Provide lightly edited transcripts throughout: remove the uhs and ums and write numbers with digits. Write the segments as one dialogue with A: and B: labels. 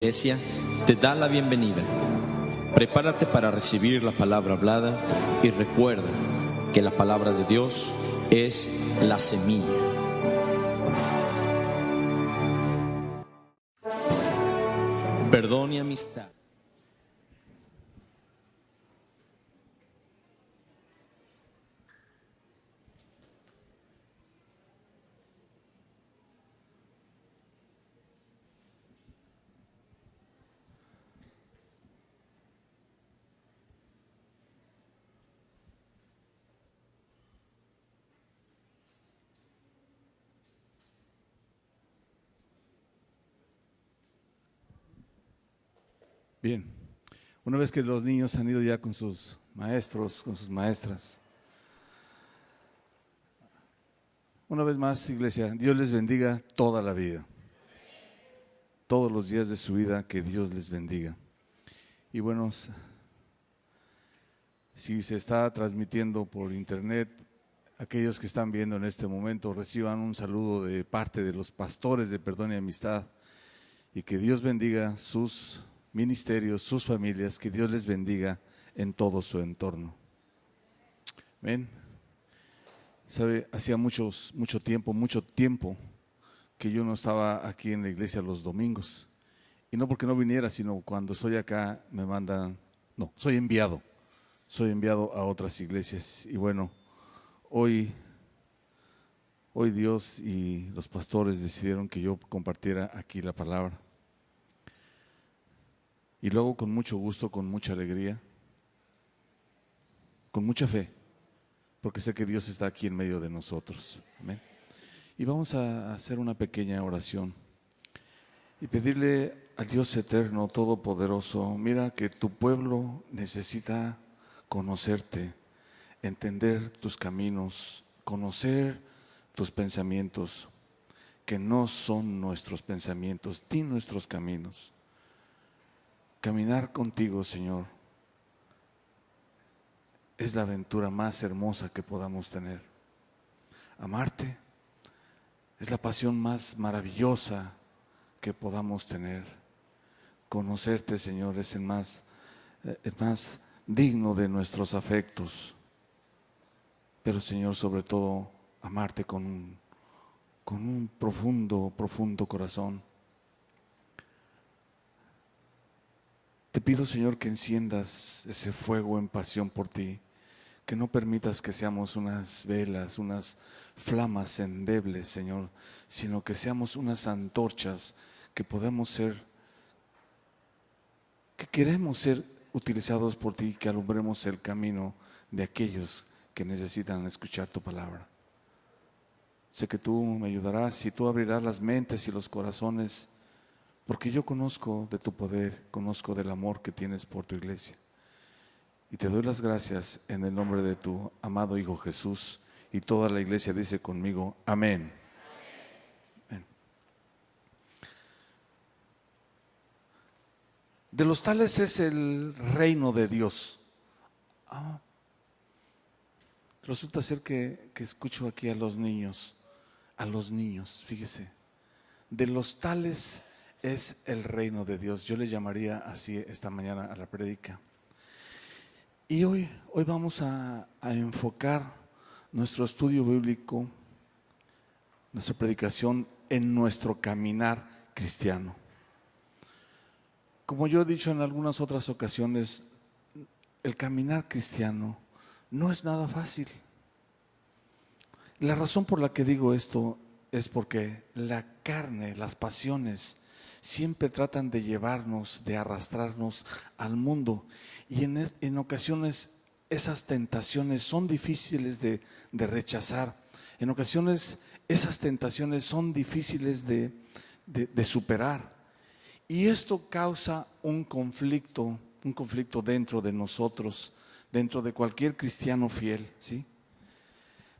A: Iglesia te da la bienvenida. Prepárate para recibir la palabra hablada y recuerda que la palabra de Dios es la semilla. Perdón y amistad.
B: Bien, una vez que los niños han ido ya con sus maestros, con sus maestras, una vez más, iglesia, Dios les bendiga toda la vida, todos los días de su vida, que Dios les bendiga. Y bueno, si se está transmitiendo por internet, aquellos que están viendo en este momento reciban un saludo de parte de los pastores de Perdón y Amistad, y que Dios bendiga sus ministerios, sus familias, que Dios les bendiga en todo su entorno. Amén. Sabe, hacía mucho tiempo que yo no estaba aquí en la iglesia los domingos, y no porque no viniera, sino cuando estoy acá me mandan, no, soy enviado a otras iglesias. Y bueno, hoy Dios y los pastores decidieron que yo compartiera aquí la palabra. Y luego con mucho gusto, con mucha alegría, con mucha fe, porque sé que Dios está aquí en medio de nosotros. Amén. Y vamos a hacer una pequeña oración y pedirle al Dios eterno, todopoderoso, mira que tu pueblo necesita conocerte, entender tus caminos, conocer tus pensamientos, que no son nuestros pensamientos ni nuestros caminos. Caminar contigo, Señor, es la aventura más hermosa que podamos tener. Amarte es la pasión más maravillosa que podamos tener. Conocerte, Señor, es el más digno de nuestros afectos. Pero, Señor, sobre todo, amarte con un profundo corazón. Te pido, Señor, que enciendas ese fuego en pasión por ti, que no permitas que seamos unas velas, unas flamas endebles, Señor, sino que seamos unas antorchas que podemos ser, que queremos ser utilizados por ti, que alumbremos el camino de aquellos que necesitan escuchar tu palabra. Sé que tú me ayudarás y tú abrirás las mentes y los corazones, porque yo conozco de tu poder, conozco del amor que tienes por tu iglesia. Y te doy las gracias en el nombre de tu amado Hijo Jesús. Y toda la iglesia dice conmigo, amén. Amén. De los tales es el reino de Dios. Resulta ser que escucho aquí a los niños, fíjese. De los tales es el reino de Dios. Yo le llamaría así esta mañana a la prédica. Y hoy vamos a enfocar nuestro estudio bíblico, nuestra predicación en nuestro caminar cristiano. Como yo he dicho en algunas otras ocasiones, el caminar cristiano no es nada fácil. La razón por la que digo esto es porque la carne, las pasiones, siempre tratan de llevarnos, de arrastrarnos al mundo. Y en ocasiones esas tentaciones son difíciles de rechazar. En ocasiones esas tentaciones son difíciles de superar. Y esto causa un conflicto dentro de nosotros, dentro de cualquier cristiano fiel, ¿sí?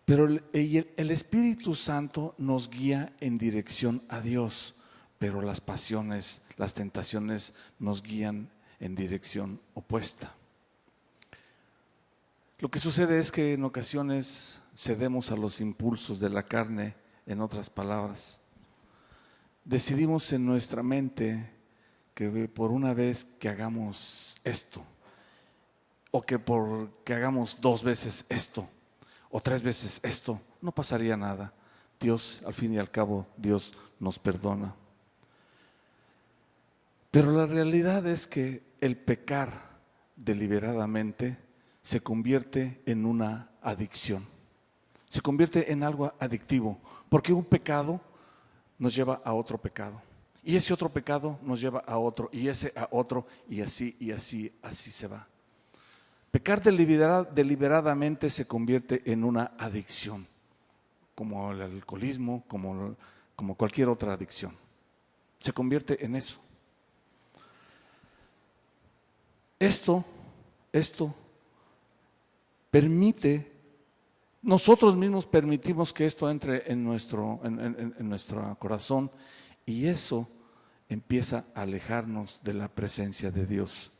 B: Pero el Espíritu Santo nos guía en dirección a Dios, pero las pasiones, las tentaciones nos guían en dirección opuesta. Lo que sucede es que en ocasiones cedemos a los impulsos de la carne, en otras palabras. Decidimos en nuestra mente que por una vez que hagamos esto, o que hagamos 2 veces esto, o 3 veces esto, no pasaría nada. Dios, al fin y al cabo, Dios nos perdona. Pero la realidad es que el pecar deliberadamente se convierte en una adicción, se convierte en algo adictivo, porque un pecado nos lleva a otro pecado, y ese otro pecado nos lleva a otro, y ese a otro, y así se va. Pecar deliberadamente se convierte en una adicción, como el alcoholismo, como cualquier otra adicción. Se convierte en eso. Esto permite, nosotros mismos permitimos que esto entre en nuestro corazón, y eso empieza a alejarnos de la presencia de Dios.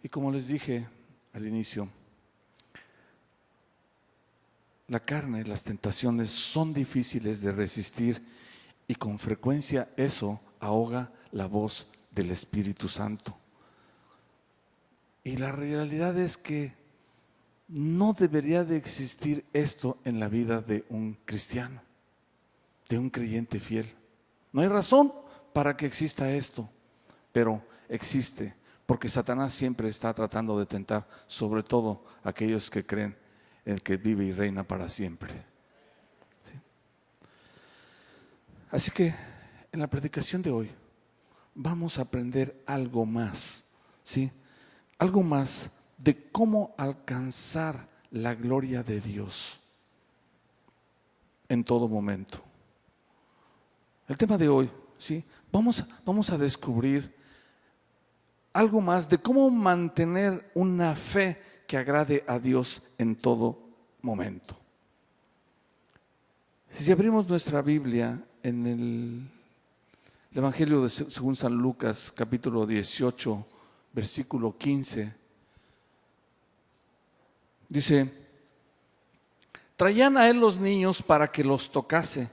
B: Y como les dije al inicio, la carne, las tentaciones son difíciles de resistir, y con frecuencia eso ahoga la voz del Espíritu Santo. Y la realidad es que no debería de existir esto en la vida de un cristiano, de un creyente fiel. No hay razón para que exista esto, pero existe, porque Satanás siempre está tratando de tentar, sobre todo aquellos que creen en el que vive y reina para siempre. ¿Sí? Así que en la predicación de hoy vamos a aprender algo más, ¿sí? Algo más de cómo alcanzar la gloria de Dios en todo momento. El tema de hoy, ¿sí? Vamos a descubrir algo más de cómo mantener una fe que agrade a Dios en todo momento. Si abrimos nuestra Biblia en el Evangelio de según San Lucas, capítulo 18, versículo 15, dice: traían a él los niños para que los tocase,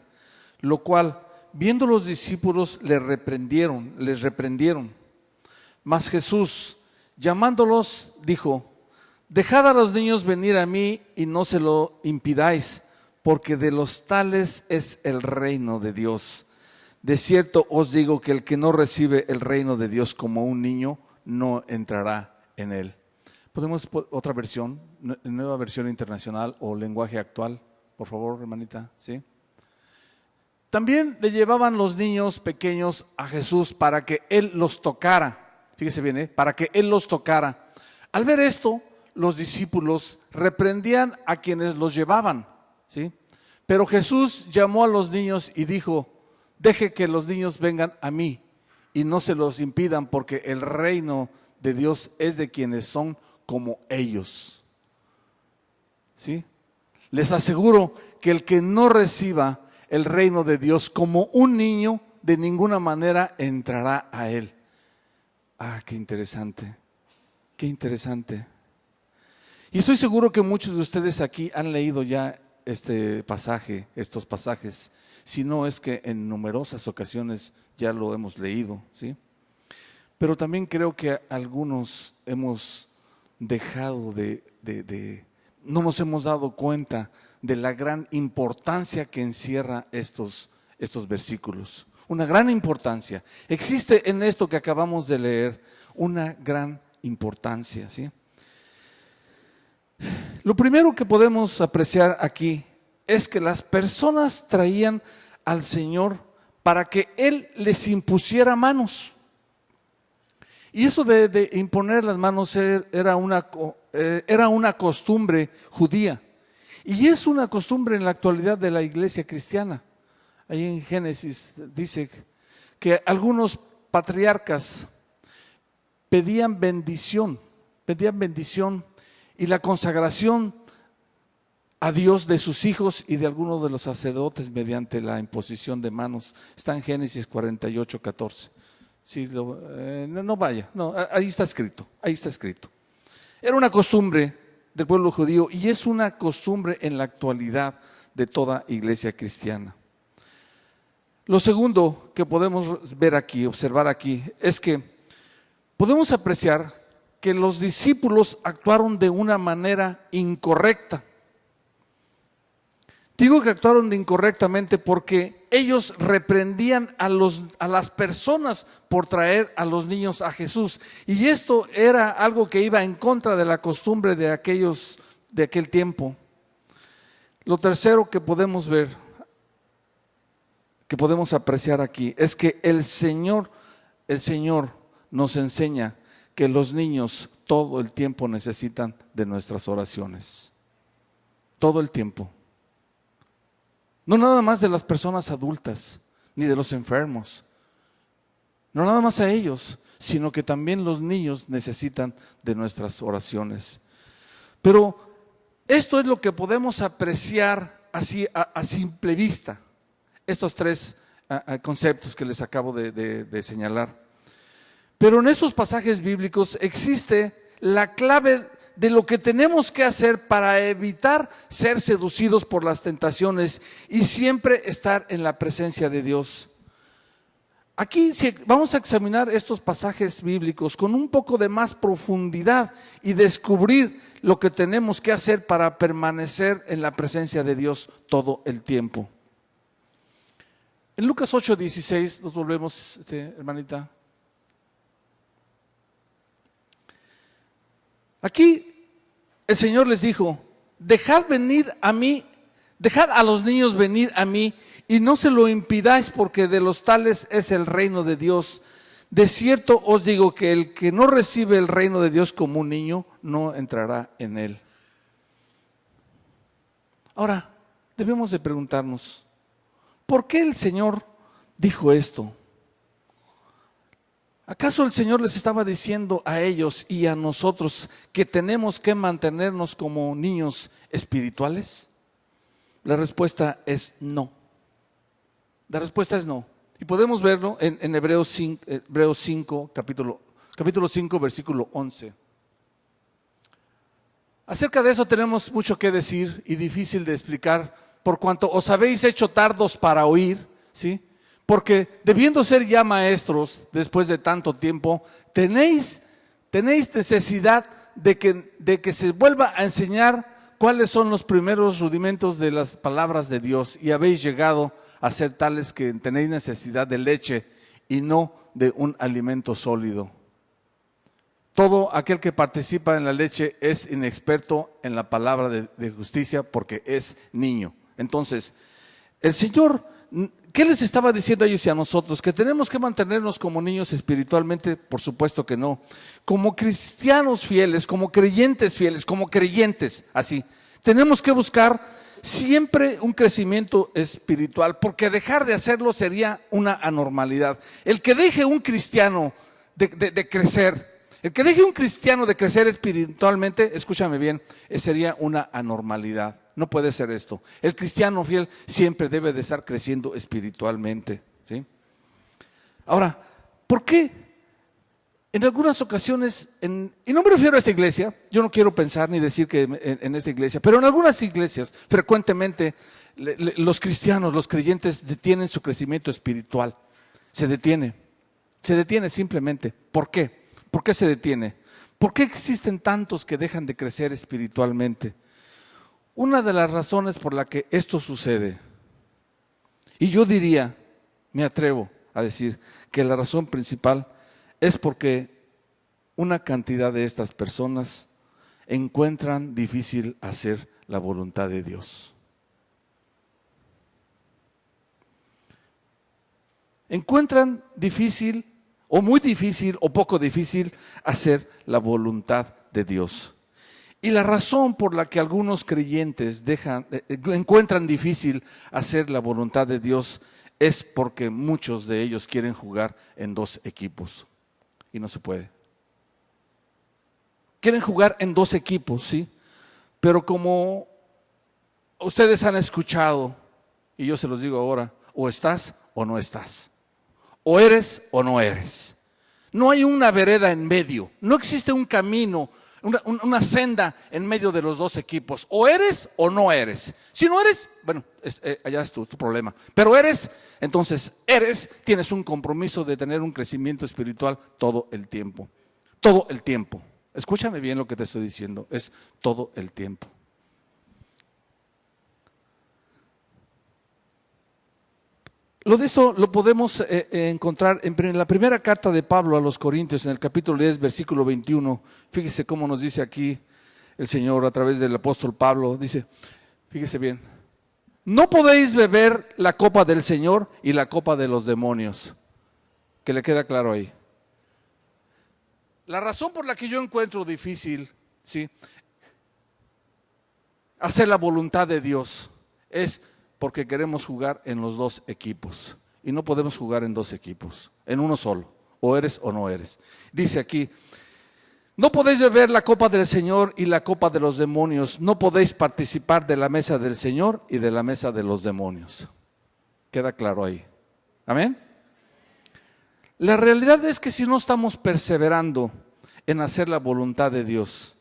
B: lo cual, viendo los discípulos, les reprendieron. Mas Jesús, llamándolos, dijo: dejad a los niños venir a mí y no se lo impidáis, porque de los tales es el reino de Dios. De cierto os digo que el que no recibe el reino de Dios como un niño, no entrará en él. ¿Podemos otra versión, nueva versión internacional o lenguaje actual? Por favor, hermanita, ¿sí? También le llevaban los niños pequeños a Jesús para que él los tocara. Fíjese bien, para que él los tocara. Al ver esto, los discípulos reprendían a quienes los llevaban, ¿sí? Pero Jesús llamó a los niños y dijo: deje que los niños vengan a mí y no se los impidan, porque el reino de Dios es de quienes son como ellos. ¿Sí? Les aseguro que el que no reciba el reino de Dios como un niño, de ninguna manera entrará a él. Ah, qué interesante, qué interesante. Y estoy seguro que muchos de ustedes aquí han leído ya estos pasajes, si no es que en numerosas ocasiones ya lo hemos leído, ¿sí? Pero también creo que algunos hemos dejado no nos hemos dado cuenta de la gran importancia que encierra estos versículos. Una gran importancia. Existe en esto que acabamos de leer una gran importancia, ¿sí? Lo primero que podemos apreciar aquí es que las personas traían al Señor para que Él les impusiera manos. Y eso de imponer las manos era una costumbre judía. Y es una costumbre en la actualidad de la iglesia cristiana. Ahí en Génesis dice que algunos patriarcas pedían bendición y la consagración a Dios de sus hijos y de algunos de los sacerdotes mediante la imposición de manos. Está en Génesis 48, 14. Sí, no vaya, no, ahí está escrito. Era una costumbre del pueblo judío y es una costumbre en la actualidad de toda iglesia cristiana. Lo segundo que podemos ver aquí, observar aquí, es que podemos apreciar que los discípulos actuaron de una manera incorrecta. Digo que actuaron incorrectamente porque ellos reprendían a las personas por traer a los niños a Jesús. Y esto era algo que iba en contra de la costumbre de aquel tiempo. Lo tercero que podemos ver, que podemos apreciar aquí, es que el Señor nos enseña que los niños todo el tiempo necesitan de nuestras oraciones. Todo el tiempo. No nada más de las personas adultas, ni de los enfermos. No nada más a ellos, sino que también los niños necesitan de nuestras oraciones. Pero esto es lo que podemos apreciar así a simple vista. Estos tres conceptos que les acabo de señalar. Pero en estos pasajes bíblicos existe la clave de lo que tenemos que hacer para evitar ser seducidos por las tentaciones y siempre estar en la presencia de Dios. Aquí vamos a examinar estos pasajes bíblicos con un poco de más profundidad y descubrir lo que tenemos que hacer para permanecer en la presencia de Dios todo el tiempo. En Lucas 8:16, nos volvemos, hermanita. Aquí el Señor les dijo: dejad a los niños venir a mí y no se lo impidáis, porque de los tales es el reino de Dios. De cierto os digo que el que no recibe el reino de Dios como un niño, no entrará en él. Ahora, debemos de preguntarnos, ¿por qué el Señor dijo esto? ¿Acaso el Señor les estaba diciendo a ellos y a nosotros que tenemos que mantenernos como niños espirituales? La respuesta es no. La respuesta es no. Y podemos verlo en Hebreos 5, capítulo 5, versículo 11. Acerca de eso tenemos mucho que decir y difícil de explicar, por cuanto os habéis hecho tardos para oír, ¿sí? Porque debiendo ser ya maestros después de tanto tiempo, tenéis necesidad de que se vuelva a enseñar cuáles son los primeros rudimentos de las palabras de Dios, y habéis llegado a ser tales que tenéis necesidad de leche y no de un alimento sólido. Todo aquel que participa en la leche es inexperto en la palabra de justicia, porque es niño. Entonces, el Señor, ¿qué les estaba diciendo a ellos y a nosotros? ¿Que tenemos que mantenernos como niños espiritualmente? Por supuesto que no. Como cristianos fieles, como creyentes fieles, como creyentes, así, tenemos que buscar siempre un crecimiento espiritual, porque dejar de hacerlo sería una anormalidad. El que deje un cristiano de crecer, el que deje un cristiano de crecer espiritualmente, escúchame bien, sería una anormalidad. No puede ser esto. El cristiano fiel siempre debe de estar creciendo espiritualmente, ¿sí? Ahora, ¿por qué? En algunas ocasiones, y no me refiero a esta iglesia, yo no quiero pensar ni decir que en esta iglesia, pero en algunas iglesias frecuentemente los cristianos, los creyentes detienen su crecimiento espiritual. Se detiene simplemente. ¿Por qué? ¿Por qué se detiene? ¿Por qué existen tantos que dejan de crecer espiritualmente? Una de las razones por la que esto sucede, y yo diría, me atrevo a decir, que la razón principal es porque una cantidad de estas personas encuentran difícil hacer la voluntad de Dios. Encuentran difícil, o muy difícil, o poco difícil hacer la voluntad de Dios. Y la razón por la que algunos creyentes encuentran difícil hacer la voluntad de Dios es porque muchos de ellos quieren jugar en dos equipos y no se puede. Quieren jugar en dos equipos, ¿sí? Pero como ustedes han escuchado, y yo se los digo ahora, o estás o no estás, o eres o no eres. No hay una vereda en medio, no existe un camino. una senda en medio de los dos equipos. O eres o no eres. Si no eres, bueno, allá es tu problema. Pero eres, entonces eres, tienes un compromiso de tener un crecimiento espiritual todo el tiempo. Todo el tiempo. Escúchame bien lo que te estoy diciendo, es todo el tiempo. Lo de esto lo podemos encontrar en la primera carta de Pablo a los Corintios, en el capítulo 10, versículo 21. Fíjese cómo nos dice aquí el Señor a través del apóstol Pablo. Dice, fíjese bien, no podéis beber la copa del Señor y la copa de los demonios. Que le queda claro ahí. La razón por la que yo encuentro difícil, ¿sí?, hacer la voluntad de Dios es porque queremos jugar en los dos equipos. Y no podemos jugar en dos equipos, en uno solo. O eres o no eres. Dice aquí, no podéis beber la copa del Señor y la copa de los demonios. No podéis participar de la mesa del Señor y de la mesa de los demonios. Queda claro ahí. Amén. La realidad es que si no estamos perseverando en hacer la voluntad de Dios,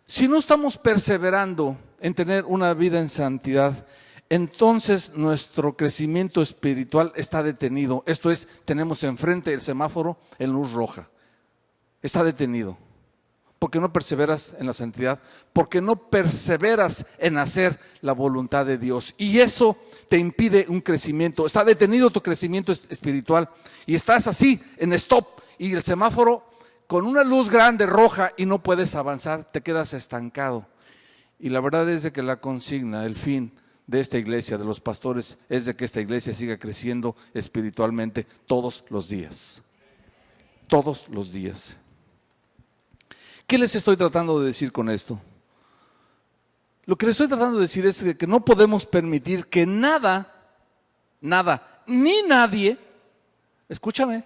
B: si no estamos perseverando en tener una vida en santidad, entonces nuestro crecimiento espiritual está detenido. Esto es, tenemos enfrente el semáforo en luz roja. Está detenido. Porque no perseveras en la santidad, porque no perseveras en hacer la voluntad de Dios. Y eso te impide un crecimiento. Está detenido tu crecimiento espiritual. Y estás así, en stop. Y el semáforo con una luz grande roja y no puedes avanzar, te quedas estancado. Y la verdad es de que la consigna, el fin de esta iglesia, de los pastores, es de que esta iglesia siga creciendo espiritualmente todos los días. Todos los días. ¿Qué les estoy tratando de decir con esto? Lo que les estoy tratando de decir es que no podemos permitir que nada, ni nadie, escúchame,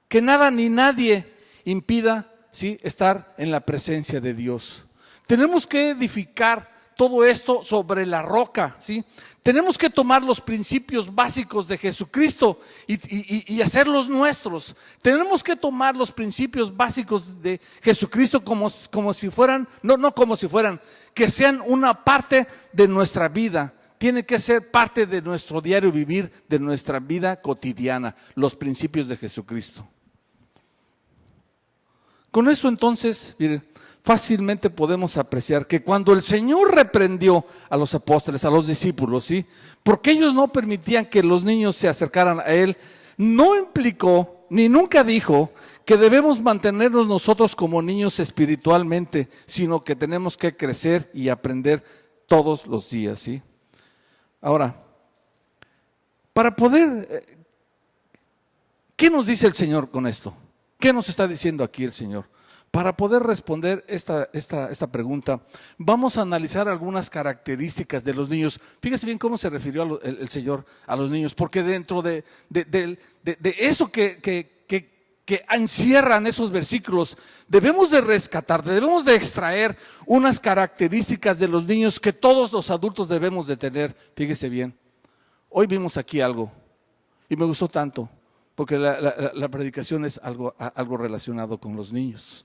B: que nada ni nadie impida, ¿sí?, estar en la presencia de Dios. Tenemos que edificar todo esto sobre la roca, ¿sí? Tenemos que tomar los principios básicos de Jesucristo y hacerlos nuestros. Tenemos que tomar los principios básicos de Jesucristo como si fueran, no como si fueran, que sean una parte de nuestra vida. Tiene que ser parte de nuestro diario vivir, de nuestra vida cotidiana, los principios de Jesucristo. Con eso entonces, miren, fácilmente podemos apreciar que cuando el Señor reprendió a los apóstoles, a los discípulos, ¿sí?, porque ellos no permitían que los niños se acercaran a Él, no implicó ni nunca dijo que debemos mantenernos nosotros como niños espiritualmente, sino que tenemos que crecer y aprender todos los días, ¿sí? Ahora, para poder, ¿qué nos dice el Señor con esto? ¿Qué nos está diciendo aquí el Señor? Para poder responder esta pregunta, vamos a analizar algunas características de los niños. Fíjese bien cómo se refirió el Señor a los niños, porque dentro de eso que encierran esos versículos, debemos de rescatar, debemos de extraer unas características de los niños que todos los adultos debemos de tener. Fíjese bien, hoy vimos aquí algo y me gustó tanto, porque la predicación es algo relacionado con los niños.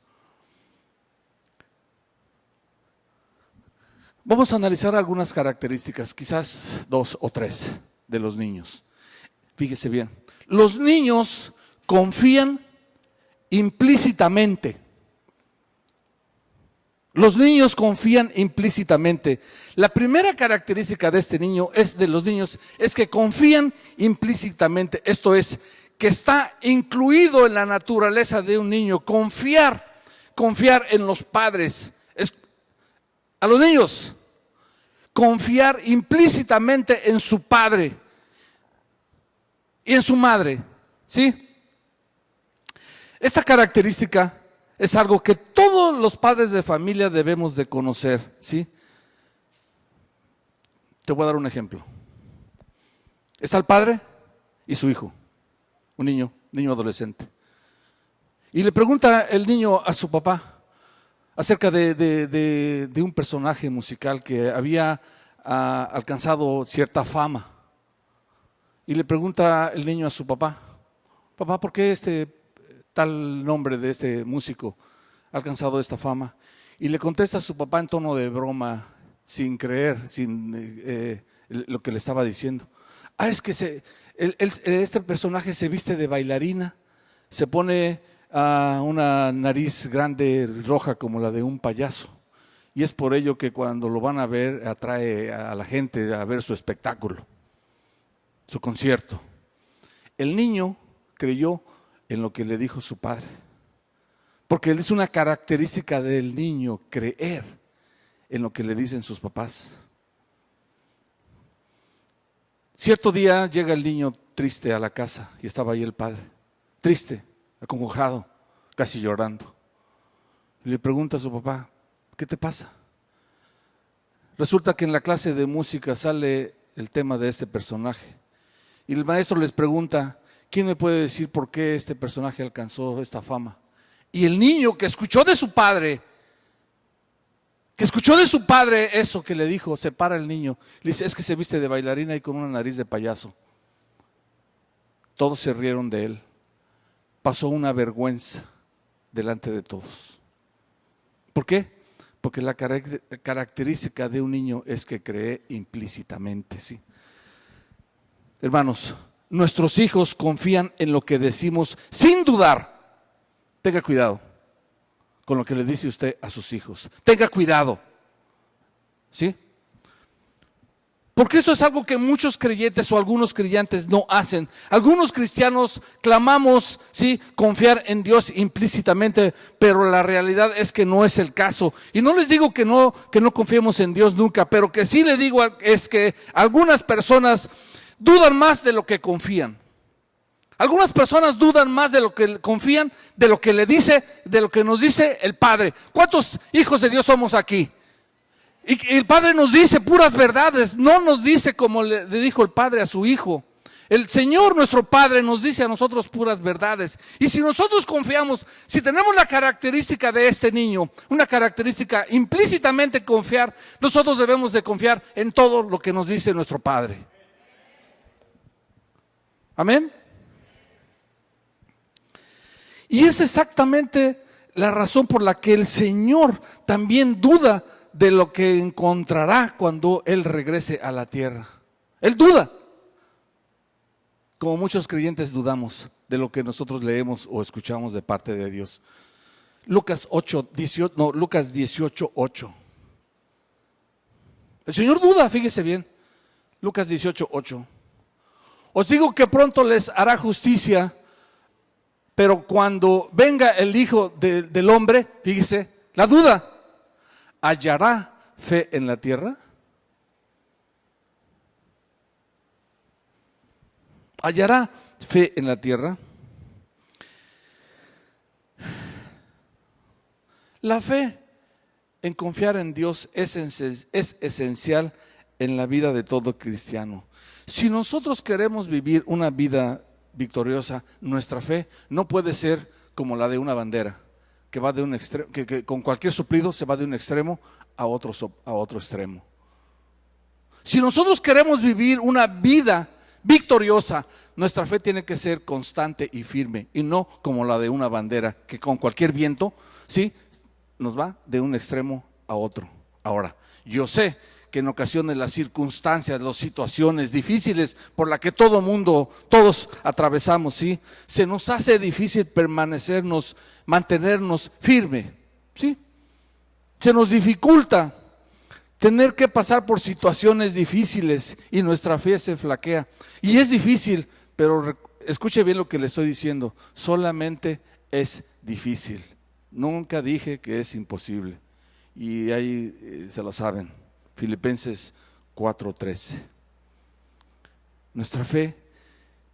B: Vamos a analizar algunas características, quizás 2 o 3 de los niños. Fíjese bien, los niños confían implícitamente. Los niños confían implícitamente. La primera característica de los niños es que confían implícitamente. Esto es, que está incluido en la naturaleza de un niño, confiar en los padres. A los niños, confiar implícitamente en su padre y en su madre, ¿sí? Esta característica es algo que todos los padres de familia debemos de conocer, ¿sí? Te voy a dar un ejemplo. Está el padre y su hijo, un niño adolescente. Y le pregunta el niño a su papá acerca de un personaje musical que había alcanzado cierta fama. Y le pregunta el niño a su papá, papá, ¿por qué tal nombre de este músico alcanzado esta fama. Y le contesta a su papá en tono de broma, sin creer, sin lo que le estaba diciendo. Es que este personaje se viste de bailarina, se pone una nariz grande, roja como la de un payaso. Y es por ello que cuando lo van a ver, atrae a la gente a ver su espectáculo, su concierto. El niño creyó en lo que le dijo su padre, porque es una característica del niño creer en lo que le dicen sus papás. Cierto día llega el niño triste a la casa y estaba ahí el padre, triste, acongojado, casi llorando. Y le pregunta a su papá, ¿qué te pasa? Resulta que en la clase de música sale el tema de este personaje. Y el maestro les pregunta, ¿quién me puede decir por qué este personaje alcanzó esta fama? Y el niño que escuchó de su padre, eso que le dijo, se para el niño. Le dice, es que se viste de bailarina y con una nariz de payaso. Todos se rieron de él. Pasó una vergüenza delante de todos. ¿Por qué? Porque la característica de un niño es que cree implícitamente, ¿sí? Hermanos, nuestros hijos confían en lo que decimos sin dudar. Tenga cuidado con lo que le dice usted a sus hijos. Tenga cuidado, ¿sí? Porque esto es algo que muchos creyentes o algunos creyentes no hacen. Algunos cristianos clamamos, sí, confiar en Dios implícitamente, pero la realidad es que no es el caso. Y no les digo que no confiemos en Dios nunca, pero que sí le digo es que algunas personas dudan más de lo que confían. Algunas personas dudan más de lo que confían, de lo que de lo que nos dice el Padre. ¿Cuántos hijos de Dios somos aquí? Y el Padre nos dice puras verdades, no nos dice como le dijo el Padre a su Hijo. El Señor, nuestro Padre, nos dice a nosotros puras verdades. Y si nosotros confiamos, si tenemos la característica de este niño, una característica implícitamente confiar, nosotros debemos de confiar en todo lo que nos dice nuestro Padre. Amén. Y es exactamente la razón por la que el Señor también duda de lo que encontrará cuando Él regrese a la tierra. Él duda, como muchos creyentes dudamos de lo que nosotros leemos o escuchamos de parte de Dios. Lucas 18:8. El Señor duda, fíjese bien. Lucas 18:8. Os digo que pronto les hará justicia, pero cuando venga el Hijo del Hombre, fíjese, la duda, ¿hallará fe en la tierra? ¿Hallará fe en la tierra? La fe en confiar en Dios es esencial en la vida de todo cristiano. Si nosotros queremos vivir una vida victoriosa, nuestra fe no puede ser como la de una bandera, que va de un extremo, que con cualquier soplido se va de un extremo a otro extremo. Si nosotros queremos vivir una vida victoriosa, nuestra fe tiene que ser constante y firme, y no como la de una bandera, que con cualquier viento, ¿sí?, nos va de un extremo a otro. Ahora, yo sé que en ocasiones las circunstancias, las situaciones difíciles por las que todos atravesamos, ¿sí?, se nos hace difícil mantenernos firme, ¿sí? Se nos dificulta tener que pasar por situaciones difíciles y nuestra fe se flaquea. Y es difícil, pero escuche bien lo que le estoy diciendo, solamente es difícil. Nunca dije que es imposible. Y ahí se lo saben. Filipenses 4:13. Nuestra fe,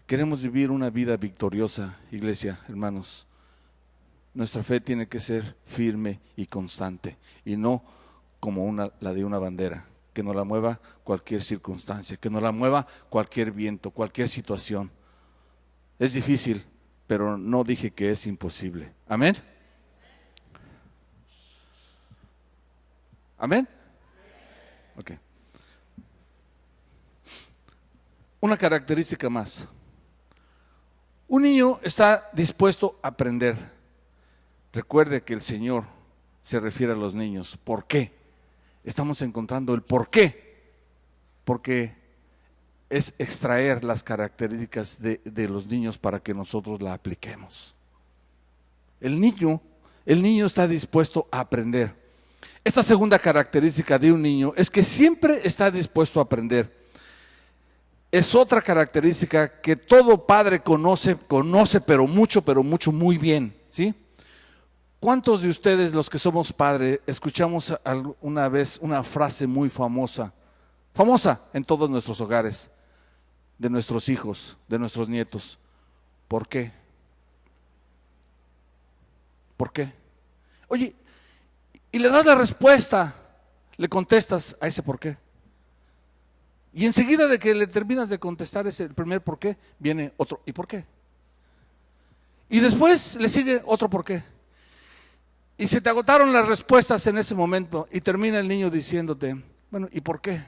B: queremos vivir una vida victoriosa, iglesia, hermanos. Nuestra fe tiene que ser firme y constante y no como la de una bandera, que no la mueva cualquier circunstancia, que no la mueva cualquier viento, cualquier situación. Es difícil, pero no dije que es imposible. Amén. Amén. Ok. Una característica más. Un niño está dispuesto a aprender, recuerde que el Señor se refiere a los niños. ¿Por qué? Estamos encontrando el por qué. Porque es extraer las características de los niños para que nosotros la apliquemos. El niño está dispuesto a aprender. Esta segunda característica de un niño es que siempre está dispuesto a aprender. Es otra característica que todo padre conoce, pero mucho, muy bien, ¿sí? ¿Cuántos de ustedes, los que somos padres, escuchamos alguna vez una frase muy famosa en todos nuestros hogares, de nuestros hijos, de nuestros nietos? ¿Por qué? ¿Por qué? Oye, y le das la respuesta, le contestas a ese por qué. Y enseguida de que le terminas de contestar el primer por qué, viene otro, ¿y por qué? Y después le sigue otro por qué. Y se te agotaron las respuestas en ese momento y termina el niño diciéndote, bueno, ¿y por qué?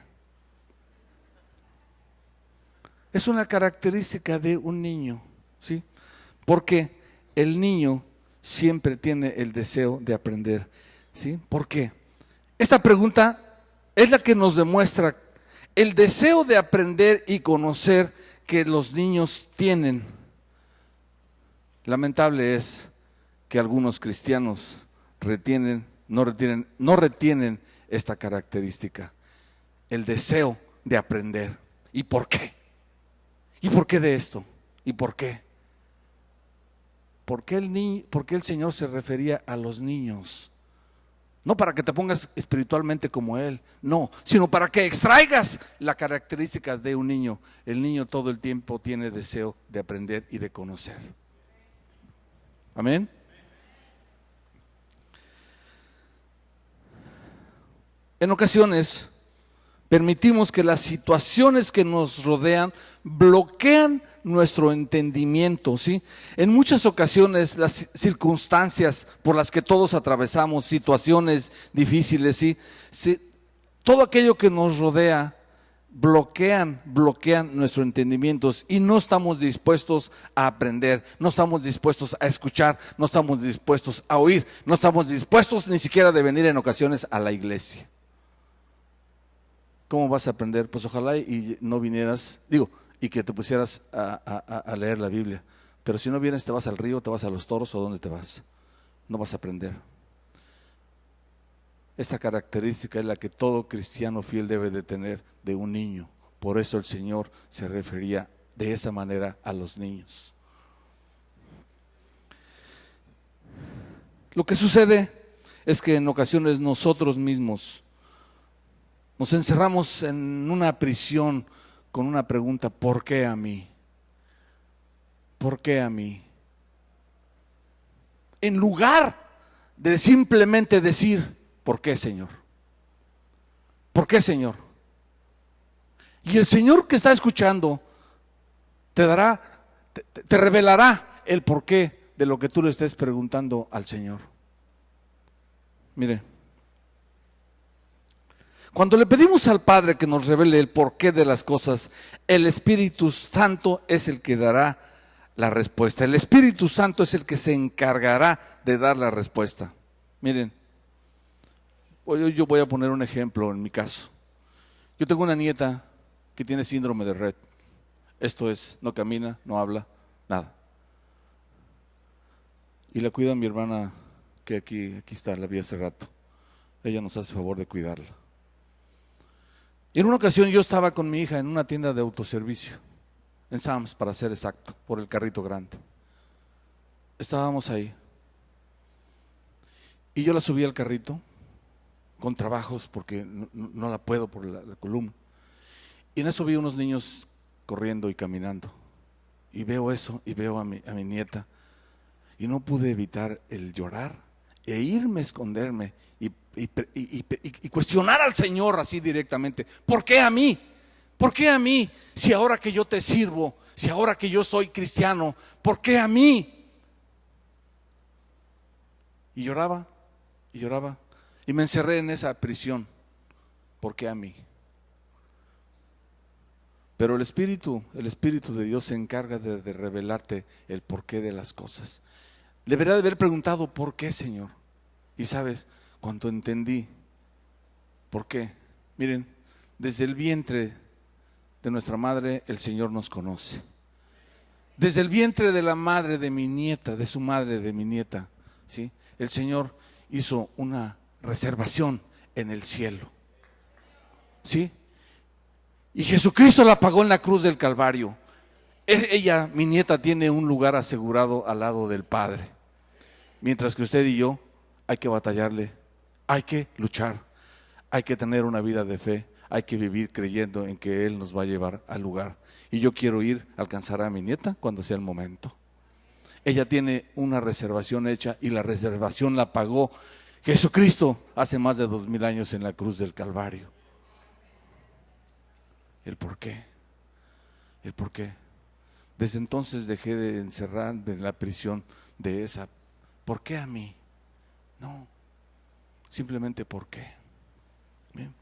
B: Es una característica de un niño, ¿sí? Porque el niño siempre tiene el deseo de aprender, ¿sí? ¿Por qué? Esta pregunta es la que nos demuestra el deseo de aprender y conocer que los niños tienen. Lamentable es que algunos cristianos no retienen esta característica, el deseo de aprender. ¿Y por qué? ¿Y por qué de esto? ¿Y por qué? ¿Por qué el Señor se refería a los niños? No para que te pongas espiritualmente como Él, no, sino para que extraigas la característica de un niño. El niño todo el tiempo tiene deseo de aprender y de conocer. Amén. En ocasiones permitimos que las situaciones que nos rodean bloquean nuestro entendimiento, ¿sí? En muchas ocasiones las circunstancias por las que todos atravesamos, situaciones difíciles, ¿sí? Todo aquello que nos rodea bloquean nuestro entendimiento y no estamos dispuestos a aprender, no estamos dispuestos a escuchar, no estamos dispuestos a oír, no estamos dispuestos ni siquiera de venir en ocasiones a la iglesia. ¿Cómo vas a aprender? Pues ojalá y no vinieras, y que te pusieras a leer la Biblia. Pero si no vienes, te vas al río, te vas a los toros, ¿o dónde te vas? No vas a aprender. Esta característica es la que todo cristiano fiel debe de tener de un niño. Por eso el Señor se refería de esa manera a los niños. Lo que sucede es que en ocasiones nosotros mismos nos encerramos en una prisión con una pregunta: ¿por qué a mí? ¿Por qué a mí? En lugar de simplemente decir: ¿por qué, Señor? ¿Por qué, Señor? Y el Señor que está escuchando te revelará el porqué de lo que tú le estés preguntando al Señor. Mire, cuando le pedimos al Padre que nos revele el porqué de las cosas, el Espíritu Santo es el que dará la respuesta. El Espíritu Santo es el que se encargará de dar la respuesta. Miren, yo voy a poner un ejemplo en mi caso. Yo tengo una nieta que tiene síndrome de Rett. Esto es, no camina, no habla, nada. Y la cuida mi hermana, que aquí está, la vi hace rato. Ella nos hace favor de cuidarla. Y en una ocasión yo estaba con mi hija en una tienda de autoservicio, en Sam's para ser exacto, por el carrito grande. Estábamos ahí. Y yo la subí al carrito con trabajos porque no la puedo por la columna. Y en eso vi unos niños corriendo y caminando. Y veo eso y veo a mi nieta. Y no pude evitar el llorar e irme a esconderme y cuestionar al Señor así directamente. ¿Por qué a mí? ¿Por qué a mí? Si ahora que yo te sirvo, si ahora que yo soy cristiano, ¿por qué a mí? Y lloraba y lloraba y me encerré en esa prisión. ¿Por qué a mí? Pero el Espíritu de Dios se encarga de revelarte el porqué de las cosas. Debería de haber preguntado, ¿por qué, Señor? Y sabes, cuando entendí por qué, miren, desde el vientre de nuestra madre el Señor nos conoce. Desde el vientre de la madre de mi nieta, de su madre de mi nieta, ¿sí? El Señor hizo una reservación en el cielo, ¿sí? Y Jesucristo la pagó en la cruz del Calvario. Ella, mi nieta, tiene un lugar asegurado al lado del Padre. Mientras que usted y yo hay que batallarle, hay que luchar, hay que tener una vida de fe, hay que vivir creyendo en que Él nos va a llevar al lugar. Y yo quiero ir a alcanzar a mi nieta cuando sea el momento. Ella tiene una reservación hecha y la reservación la pagó Jesucristo hace más de 2000 años en la cruz del Calvario. ¿El por qué? ¿El por qué? Desde entonces dejé de encerrarme en la prisión de esa. ¿Por qué a mí? No, simplemente ¿por qué? Bien.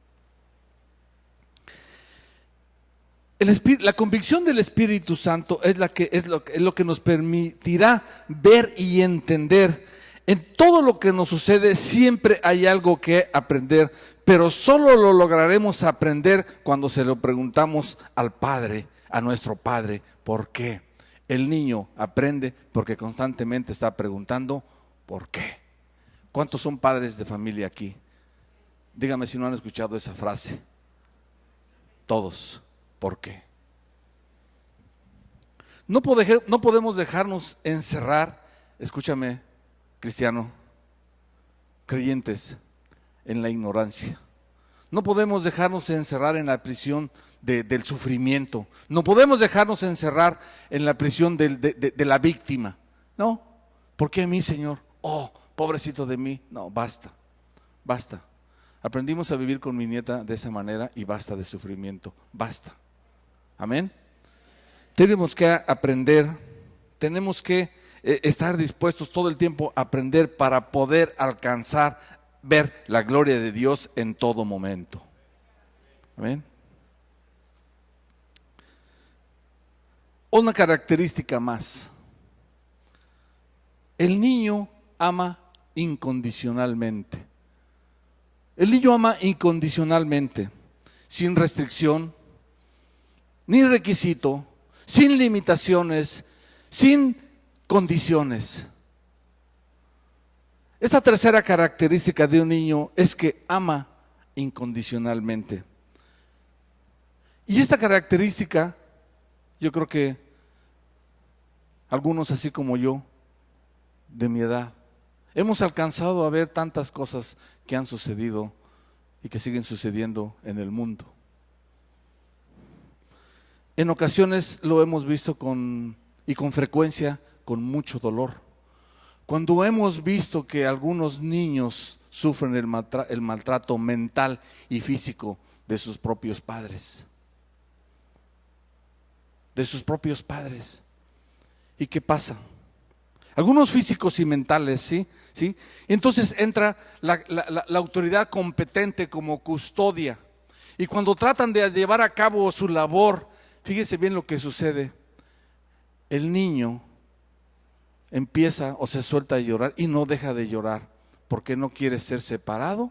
B: La convicción del Espíritu Santo es lo que nos permitirá ver y entender. En todo lo que nos sucede siempre hay algo que aprender, pero solo lo lograremos aprender cuando se lo preguntamos al Padre, a nuestro Padre. ¿Por qué? El niño aprende porque constantemente está preguntando ¿por qué? ¿Cuántos son padres de familia aquí? Dígame si no han escuchado esa frase. Todos. ¿Por qué? No podemos dejarnos encerrar, escúchame, cristiano, creyentes, en la ignorancia. No podemos dejarnos encerrar en la prisión del sufrimiento. No podemos dejarnos encerrar en la prisión de la víctima. No, ¿por qué a mí, Señor? Oh, pobrecito de mí. No, basta, basta. Aprendimos a vivir con mi nieta de esa manera y basta de sufrimiento, basta. Amén. Tenemos que aprender, tenemos que estar dispuestos todo el tiempo a aprender para poder alcanzar, ver la gloria de Dios en todo momento. Amén. Una característica más. El niño ama incondicionalmente. El niño ama incondicionalmente, sin restricción, ni requisito, sin limitaciones, sin condiciones. Esta tercera característica de un niño es que ama incondicionalmente. Y esta característica, yo creo que algunos así como yo, de mi edad, hemos alcanzado a ver tantas cosas que han sucedido y que siguen sucediendo en el mundo. En ocasiones lo hemos visto con frecuencia con mucho dolor. Cuando hemos visto que algunos niños sufren el maltrato mental y físico de sus propios padres. De sus propios padres. ¿Y qué pasa? Algunos físicos y mentales, ¿sí? ¿Sí? Entonces entra la autoridad competente como custodia. Y cuando tratan de llevar a cabo su labor, fíjese bien lo que sucede. El niño empieza o se suelta a llorar y no deja de llorar porque no quiere ser separado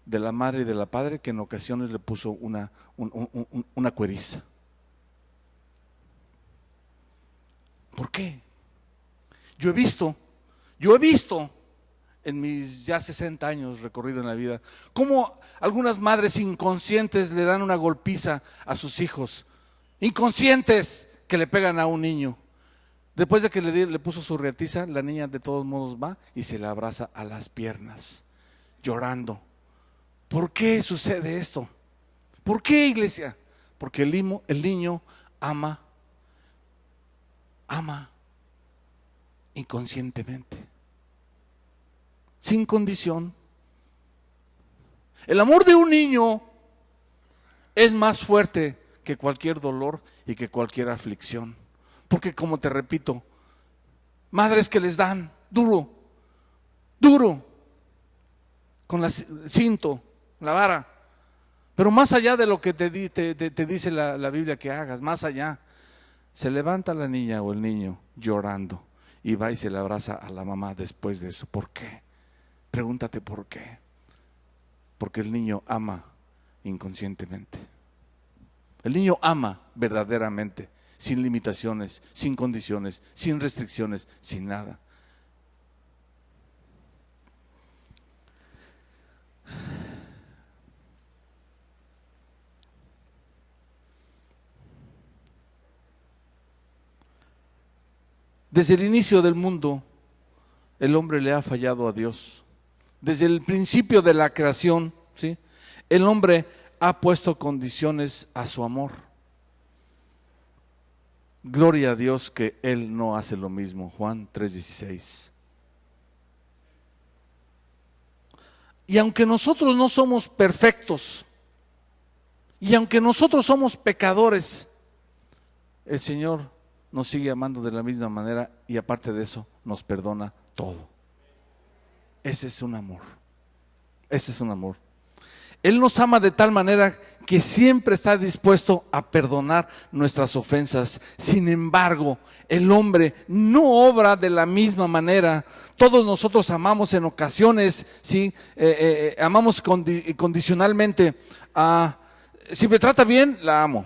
B: de la madre y de la padre que en ocasiones le puso una cueriza. ¿Por qué? Yo he visto en mis ya 60 años recorrido en la vida cómo algunas madres inconscientes le dan una golpiza a sus hijos, inconscientes, que le pegan a un niño. Después de que le puso su riatiza, la niña de todos modos va y se la abraza a las piernas, llorando. ¿Por qué sucede esto? ¿Por qué, iglesia? Porque el niño ama inconscientemente, sin condición. El amor de un niño es más fuerte que cualquier dolor y que cualquier aflicción. Porque, como te repito, madres que les dan duro, con el cinto, la vara, pero más allá de lo que te dice la Biblia que hagas, más allá, se levanta la niña o el niño llorando y va y se le abraza a la mamá después de eso. ¿Por qué? Pregúntate por qué. Porque el niño ama inconscientemente. El niño ama verdaderamente, sin limitaciones, sin condiciones, sin restricciones, sin nada. Desde el inicio del mundo, el hombre le ha fallado a Dios. Desde el principio de la creación, ¿sí?, el hombre ha puesto condiciones a su amor. Gloria a Dios que Él no hace lo mismo. Juan 3:16. Y aunque nosotros no somos perfectos, y aunque nosotros somos pecadores, el Señor nos sigue amando de la misma manera y aparte de eso nos perdona todo. Ese es un amor. Ese es un amor. Él nos ama de tal manera que siempre está dispuesto a perdonar nuestras ofensas. Sin embargo, el hombre no obra de la misma manera. Todos nosotros amamos en ocasiones, ¿sí? Amamos condicionalmente. Si me trata bien, la amo.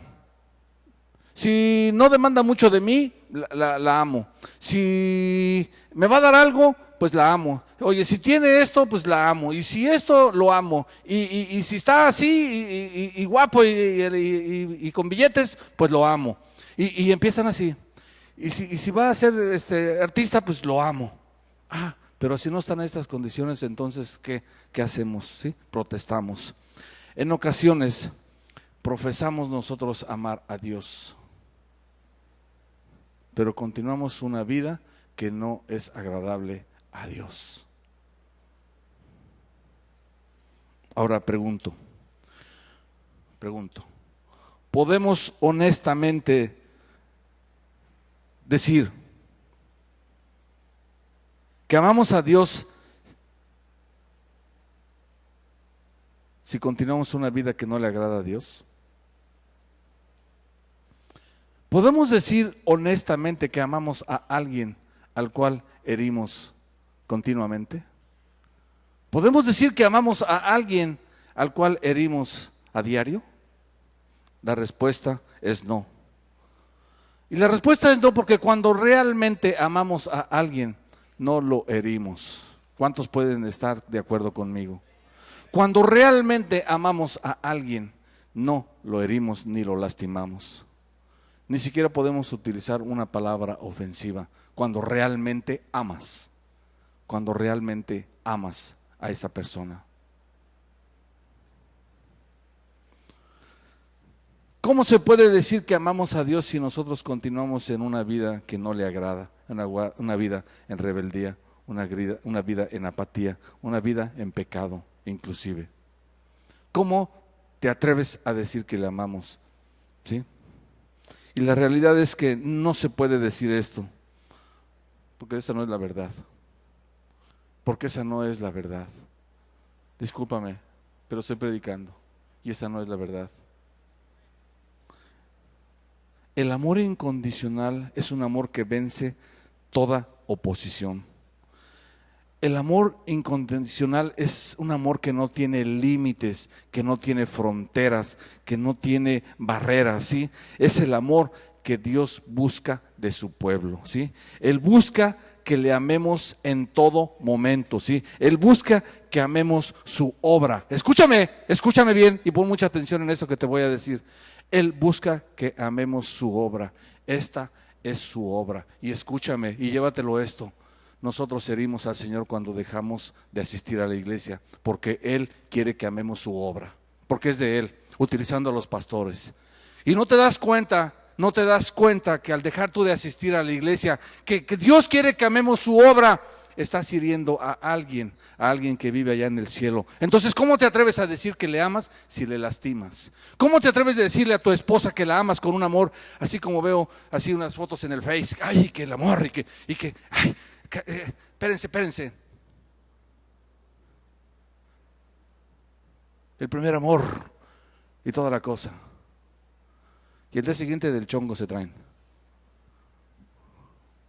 B: Si no demanda mucho de mí, la amo. Si me va a dar algo, pues la amo. Oye, si tiene esto, pues la amo. Y si esto, lo amo. Y si está así y guapo y con billetes, pues lo amo. Y empiezan así. Y si va a ser artista, pues lo amo. Pero si no están en estas condiciones, entonces, ¿qué hacemos? ¿Sí? Protestamos. En ocasiones, profesamos nosotros amar a Dios, pero continuamos una vida que no es agradable a Dios. Ahora pregunto, ¿podemos honestamente decir que amamos a Dios si continuamos una vida que no le agrada a Dios? ¿Podemos decir honestamente que amamos a alguien al cual herimos continuamente? ¿Podemos decir que amamos a alguien al cual herimos a diario? La respuesta es no. Y la respuesta es no porque cuando realmente amamos a alguien, no lo herimos. ¿Cuántos pueden estar de acuerdo conmigo? Cuando realmente amamos a alguien, no lo herimos ni lo lastimamos. Ni siquiera podemos utilizar una palabra ofensiva cuando realmente amas a esa persona. ¿Cómo se puede decir que amamos a Dios si nosotros continuamos en una vida que no le agrada, una vida en rebeldía, una vida en apatía, una vida en pecado inclusive? ¿Cómo te atreves a decir que le amamos? ¿Sí? Y la realidad es que no se puede decir esto, porque esa no es la verdad. Porque esa no es la verdad. Discúlpame, pero estoy predicando y esa no es la verdad. El amor incondicional es un amor que vence toda oposición. El amor incondicional es un amor que no tiene límites, que no tiene fronteras, que no tiene barreras, ¿sí? Es el amor que Dios busca de su pueblo, ¿sí? Él busca que le amemos en todo momento, ¿sí? Él busca que amemos su obra. Escúchame bien y pon mucha atención en eso que te voy a decir. Él busca que amemos su obra. Esta es su obra. Y escúchame y llévatelo esto. Nosotros herimos al Señor cuando dejamos de asistir a la iglesia, porque Él quiere que amemos su obra, porque es de Él, utilizando a los pastores. Y no te das cuenta que al dejar tú de asistir a la iglesia, que Dios quiere que amemos su obra, estás hiriendo a alguien que vive allá en el cielo. Entonces, ¿cómo te atreves a decir que le amas si le lastimas? ¿Cómo te atreves a decirle a tu esposa que la amas con un amor, así como veo así unas fotos en el Face, ay, que el amor y que ay, espérense. El primer amor y toda la cosa. Y el día siguiente del chongo se traen.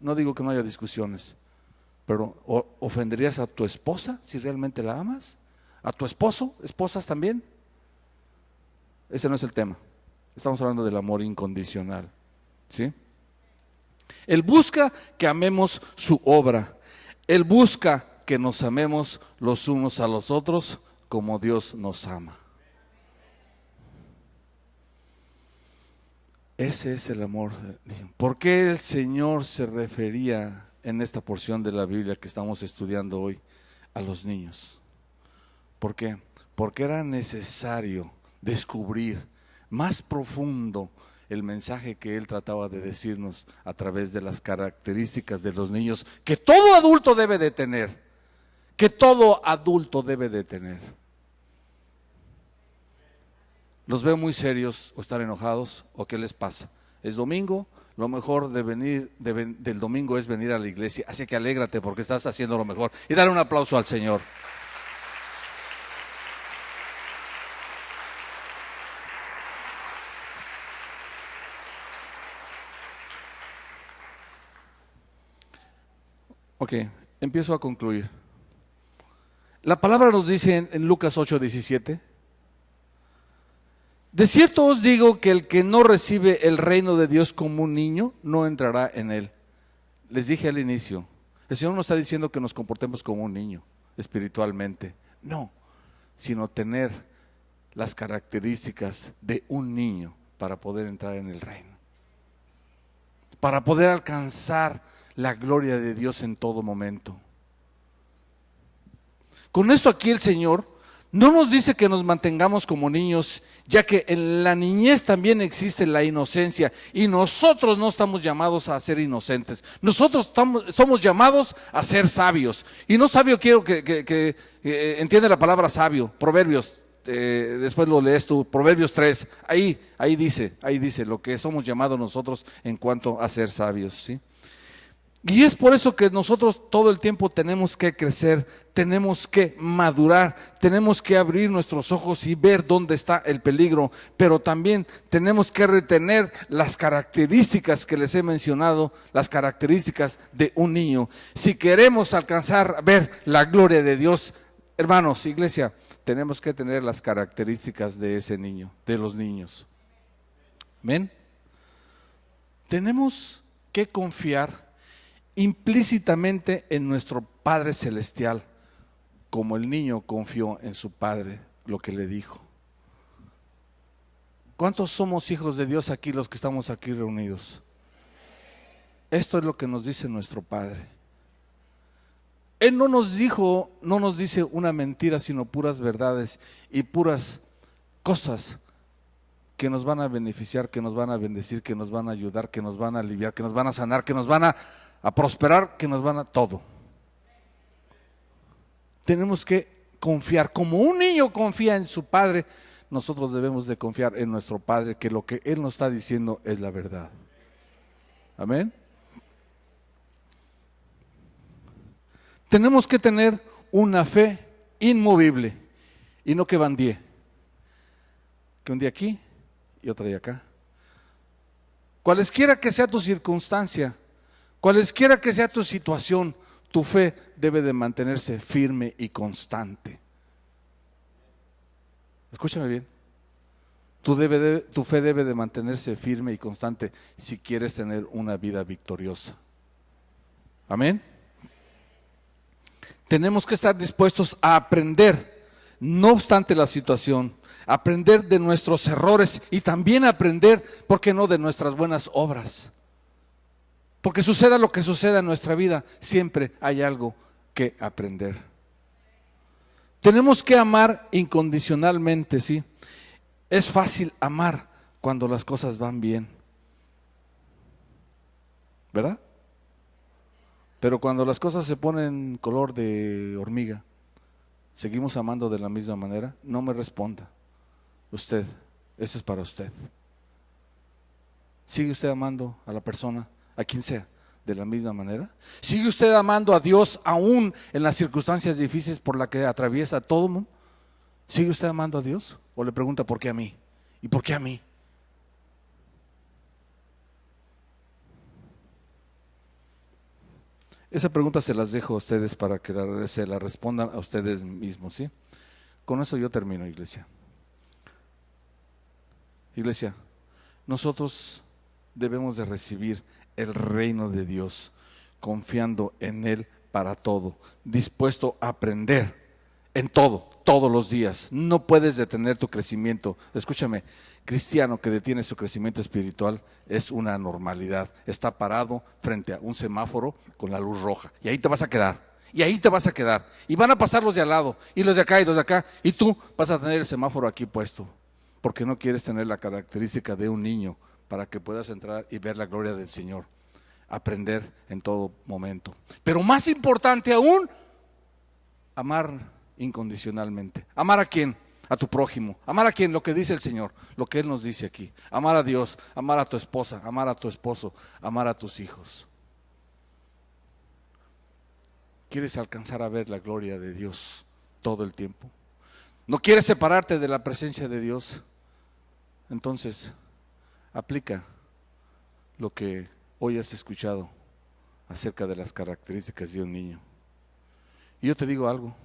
B: No digo que no haya discusiones, pero ¿ofenderías a tu esposa si realmente la amas? ¿A tu esposo? ¿Esposas también? Ese no es el tema. Estamos hablando del amor incondicional, ¿sí? Él busca que amemos su obra. Él busca que nos amemos los unos a los otros como Dios nos ama. Ese es el amor de Dios. ¿Por qué el Señor se refería en esta porción de la Biblia que estamos estudiando hoy a los niños? ¿Por qué? Porque era necesario descubrir más profundo el mensaje que Él trataba de decirnos a través de las características de los niños que todo adulto debe de tener, que todo adulto debe de tener. ¿Los veo muy serios o están enojados o qué les pasa? Es domingo, lo mejor del domingo es venir a la iglesia, así que alégrate porque estás haciendo lo mejor y dale un aplauso al Señor. Ok, empiezo a concluir. La palabra nos dice en Lucas 8:17, de cierto os digo que el que no recibe el reino de Dios como un niño, no entrará en él. Les dije al inicio, el Señor no está diciendo que nos comportemos como un niño espiritualmente, no, sino tener las características de un niño para poder entrar en el reino, para poder alcanzar la gloria de Dios en todo momento. Con esto aquí el Señor no nos dice que nos mantengamos como niños, ya que en la niñez también existe la inocencia y nosotros no estamos llamados a ser inocentes, nosotros somos llamados a ser sabios. Y no sabio quiero que entiende la palabra sabio, Proverbios, después lo lees tú, Proverbios 3, ahí dice lo que somos llamados nosotros en cuanto a ser sabios, ¿sí? Y es por eso que nosotros todo el tiempo tenemos que crecer, tenemos que madurar, tenemos que abrir nuestros ojos y ver dónde está el peligro, pero también tenemos que retener las características que les he mencionado, las características de un niño. Si queremos alcanzar a ver la gloria de Dios, hermanos, iglesia, tenemos que tener las características de ese niño, de los niños. ¿Ven? Tenemos que confiar implícitamente en nuestro Padre Celestial, como el niño confió en su padre, lo que le dijo. ¿Cuántos somos hijos de Dios aquí, los que estamos aquí reunidos? Esto es lo que nos dice nuestro Padre. Él no nos dice una mentira, sino puras verdades y puras cosas que nos van a beneficiar, que nos van a bendecir, que nos van a ayudar, que nos van a aliviar, que nos van a sanar, que nos van a prosperar, que nos van a todo. Tenemos que confiar, como un niño confía en su padre, nosotros debemos de confiar en nuestro Padre, que lo que Él nos está diciendo es la verdad. Amén. Tenemos que tener una fe inmovible y no que bandee, que un día aquí y otro día acá. Cualesquiera que sea tu circunstancia, cualesquiera que sea tu situación, tu fe debe de mantenerse firme y constante. Escúchame bien. Tu fe debe de mantenerse firme y constante si quieres tener una vida victoriosa. Amén. Tenemos que estar dispuestos a aprender, no obstante la situación, aprender de nuestros errores y también aprender, ¿por qué no?, de nuestras buenas obras. Porque suceda lo que suceda en nuestra vida, siempre hay algo que aprender. Tenemos que amar incondicionalmente, ¿sí? Es fácil amar cuando las cosas van bien, ¿verdad? Pero cuando las cosas se ponen color de hormiga, ¿seguimos amando de la misma manera? No me responda. Usted, eso es para usted. ¿Sigue usted amando a la persona, a quien sea, de la misma manera? ¿Sigue usted amando a Dios aún en las circunstancias difíciles por las que atraviesa todo el mundo? ¿Sigue usted amando a Dios? ¿O le pregunta por qué a mí? ¿Y por qué a mí? Esa pregunta se las dejo a ustedes para que se la respondan a ustedes mismos, ¿sí? Con eso yo termino, iglesia. Iglesia, nosotros debemos de recibir el reino de Dios, confiando en Él para todo, dispuesto a aprender en todo, todos los días. No puedes detener tu crecimiento. Escúchame, cristiano que detiene su crecimiento espiritual es una anormalidad. Está parado frente a un semáforo con la luz roja y ahí te vas a quedar. Y ahí te vas a quedar. Y van a pasar los de al lado, y los de acá, y los de acá, y tú vas a tener el semáforo aquí puesto, porque no quieres tener la característica de un niño para que puedas entrar y ver la gloria del Señor. Aprender en todo momento. Pero más importante aún, amar incondicionalmente. ¿Amar a quién? A tu prójimo. ¿Amar a quién? Lo que dice el Señor, lo que Él nos dice aquí. Amar a Dios, amar a tu esposa, amar a tu esposo, amar a tus hijos. ¿Quieres alcanzar a ver la gloria de Dios todo el tiempo? ¿No quieres separarte de la presencia de Dios? Entonces, aplica lo que hoy has escuchado acerca de las características de un niño. Y yo te digo algo.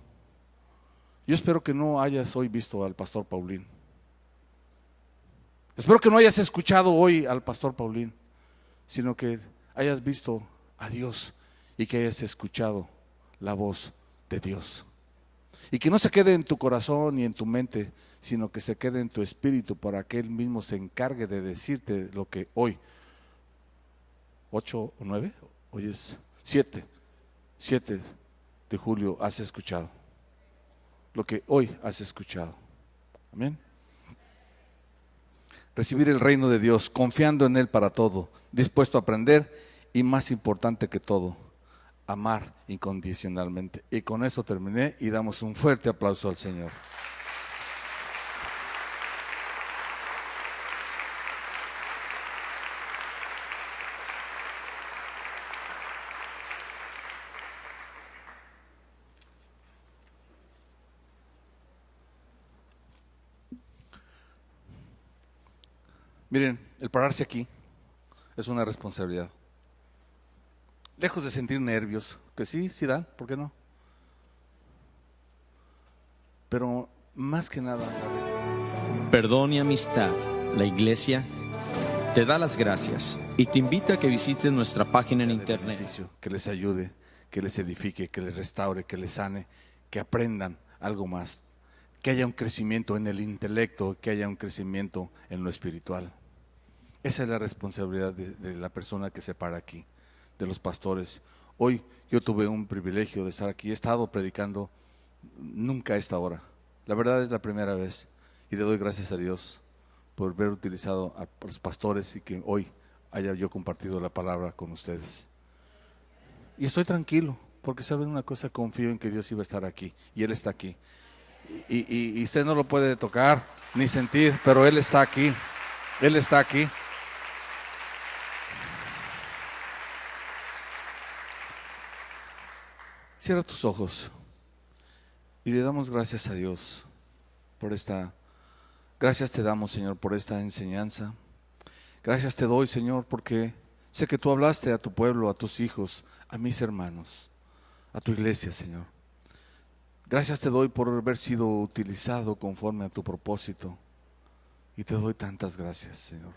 B: Yo espero que no hayas hoy visto al pastor Paulín. Espero que no hayas escuchado hoy al pastor Paulín, sino que hayas visto a Dios y que hayas escuchado la voz de Dios. Y que no se quede en tu corazón ni en tu mente, sino que se quede en tu espíritu para que Él mismo se encargue de decirte lo que hoy, 8 o 9, hoy es 7 de julio has escuchado. Lo que hoy has escuchado. Amén. Recibir el reino de Dios, confiando en Él para todo, dispuesto a aprender y más importante que todo, amar incondicionalmente. Y con eso terminé y damos un fuerte aplauso al Señor. Miren, el pararse aquí es una responsabilidad. Lejos de sentir nervios, que sí dan, ¿por qué no? Pero más que nada,
A: Perdón y amistad, la iglesia te da las gracias y te invita a que visites nuestra página en internet.
B: Que les ayude, que les edifique, que les restaure, que les sane, que aprendan algo más, que haya un crecimiento en el intelecto, que haya un crecimiento en lo espiritual. Esa es la responsabilidad de la persona que se para aquí, de los pastores. Hoy yo tuve un privilegio de estar aquí, he estado predicando nunca a esta hora. La verdad es la primera vez y le doy gracias a Dios por haber utilizado a los pastores y que hoy haya yo compartido la palabra con ustedes. Y estoy tranquilo, porque saben una cosa, confío en que Dios iba a estar aquí y Él está aquí. Y usted no lo puede tocar ni sentir, pero Él está aquí. Él está aquí. Cierra tus ojos y le damos gracias a Dios por gracias te damos, Señor, por esta enseñanza. Gracias te doy, Señor, porque sé que tú hablaste a tu pueblo, a tus hijos, a mis hermanos, a tu iglesia, Señor. Gracias te doy por haber sido utilizado conforme a tu propósito y te doy tantas gracias, Señor.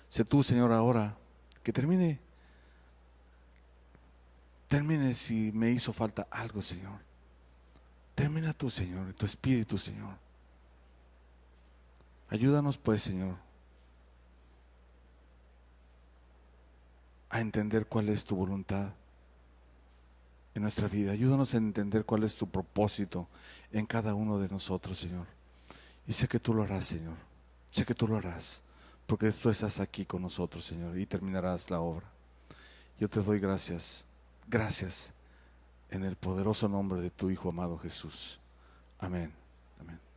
B: Sé tú, Señor, ahora que termine si me hizo falta algo, Señor. Termina tú, Señor, y tu espíritu, Señor. Ayúdanos, pues, Señor, a entender cuál es tu voluntad en nuestra vida. Ayúdanos a entender cuál es tu propósito en cada uno de nosotros, Señor. Y sé que tú lo harás, Señor. Sé que tú lo harás, porque tú estás aquí con nosotros, Señor, y terminarás la obra. Yo te doy gracias. Gracias en el poderoso nombre de tu Hijo amado Jesús. Amén. Amén.